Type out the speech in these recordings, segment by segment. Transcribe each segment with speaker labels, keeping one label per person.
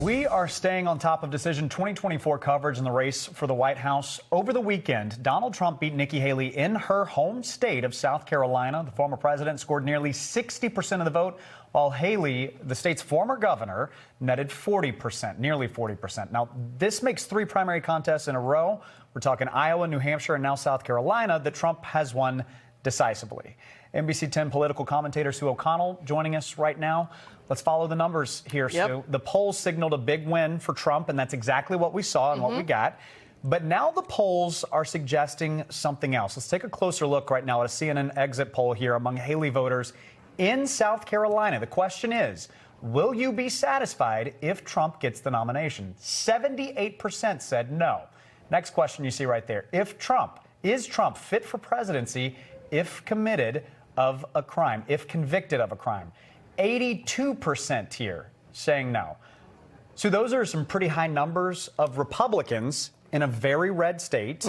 Speaker 1: We are staying on top of Decision 2024 coverage in the race for the White House. Over the weekend, Donald Trump beat Nikki Haley in her home state of South Carolina. The former president scored nearly 60% of the vote, while Haley, the state's former governor, netted 40%, nearly 40%. Now, this makes three primary contests in a row. We're talking Iowa, New Hampshire, and now South Carolina that Trump has won decisively. NBC 10 political commentator Sue O'Connell joining us right now. Let's follow the numbers here, Sue. The polls signaled a big win for Trump, and that's exactly what we saw and what we got. But now the polls are suggesting something else. Let's take a closer look right now at a CNN exit poll here among Haley voters in South Carolina. The question is, will you be satisfied if Trump gets the nomination? 78% said no. Next question you see right there. Is Trump fit for presidency if committed of a crime, if convicted of a crime? 82% here saying no. So those are some pretty high numbers of Republicans in a very red state.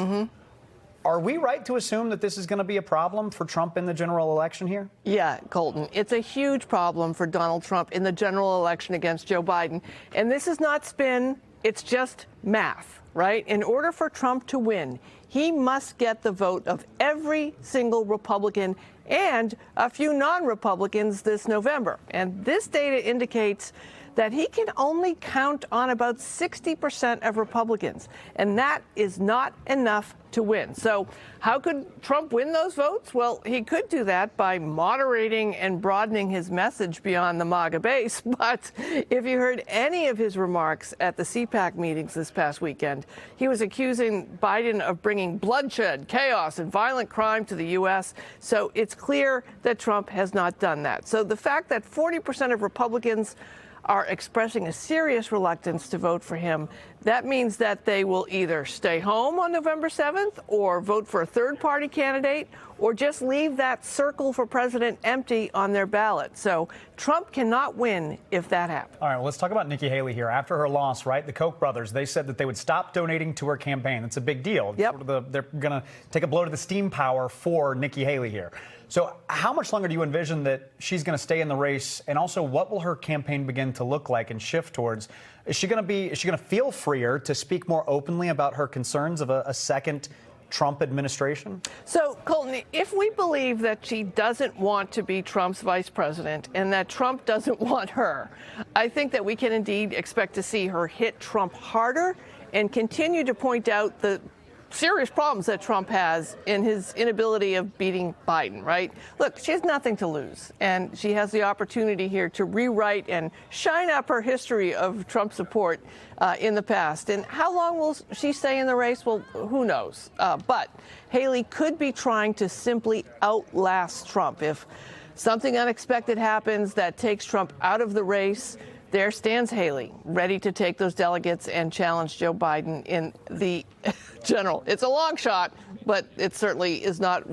Speaker 1: Are we right to assume that this is going to be a problem for Trump in the general election here?
Speaker 2: Yeah, Colton, it's a huge problem for Donald Trump in the general election against Joe Biden. And this is not spin, it's just math, right? In order for Trump to win, he must get the vote of every single Republican and a few non-Republicans this November. And this data indicates that he can only count on about 60% of Republicans, and that is not enough to win. So how could Trump win those votes? Well, he could do that by moderating and broadening his message beyond the MAGA base. But if you heard any of his remarks at the CPAC meetings this past weekend, he was accusing Biden of bringing bloodshed, chaos, and violent crime to the U.S. So it's clear that Trump has not done that. So the fact that 40% of Republicans are expressing a serious reluctance to vote for him, that means that they will either stay home on November 7th or vote for a third-party candidate or just leave that circle for president empty on their ballot. So Trump cannot win if that happens.
Speaker 1: All right, well, let's talk about Nikki Haley here. After her loss, right, the Koch brothers, they said that they would stop donating to her campaign. It's a big deal. They're going to take a blow to the steam power for Nikki Haley here. So how much longer do you envision that she's going to stay in the race? And also, what will her campaign begin to look like and shift towards? Is she going to feel freer to speak more openly about her concerns of a second Trump administration? So,
Speaker 2: Colton, if we believe that she doesn't want to be Trump's vice president and that Trump doesn't want her, I think that we can indeed expect to see her hit Trump harder and continue to point out the serious problems that Trump has in his inability of beating Biden, right? Look, she has nothing to lose, and she has the opportunity here to rewrite and shine up her history of Trump support in the past. And how long will she stay in the race? Well, who knows? But Haley could be trying to simply outlast Trump. If something unexpected happens that takes Trump out of the race, there stands Haley, ready to take those delegates and challenge Joe Biden in the general. It's a long shot, but it certainly is not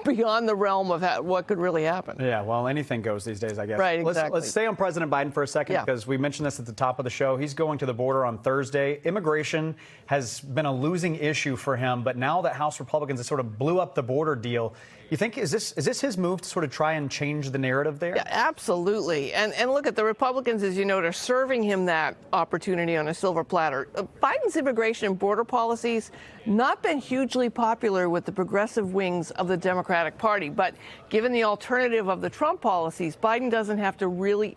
Speaker 2: beyond the realm of what could really happen.
Speaker 1: Yeah, well, anything goes these days, I guess.
Speaker 2: Right, exactly.
Speaker 1: Let's stay on President Biden for a second, because we mentioned this at the top of the show. He's going to the border on Thursday. Immigration has been a losing issue for him, but now that House Republicans have sort of blew up the border deal, you think, is this his move to sort of try and change the narrative there?
Speaker 2: Yeah, absolutely. And look, at the Republicans, as you know, are serving him that opportunity on a silver platter. Biden's immigration and border policies not been hugely popular with the progressive wings of the Democratic Party. But given the alternative of the Trump policies, Biden doesn't have to really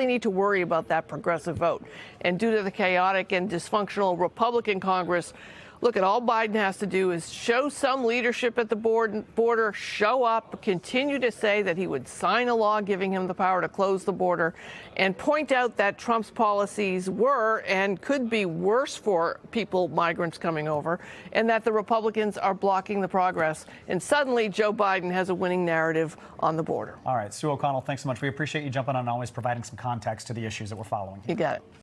Speaker 2: need to worry about that progressive vote. And due to the chaotic and dysfunctional Republican Congress, look, all Biden has to do is show some leadership at the border, show up, continue to say that he would sign a law giving him the power to close the border, and point out that Trump's policies were and could be worse for migrants coming over, and that the Republicans are blocking the progress. And suddenly, Joe Biden has a winning narrative on the border.
Speaker 1: All right, Sue O'Connell, thanks so much. We appreciate you jumping on and always providing some context to the issues that we're following here.
Speaker 2: You got it.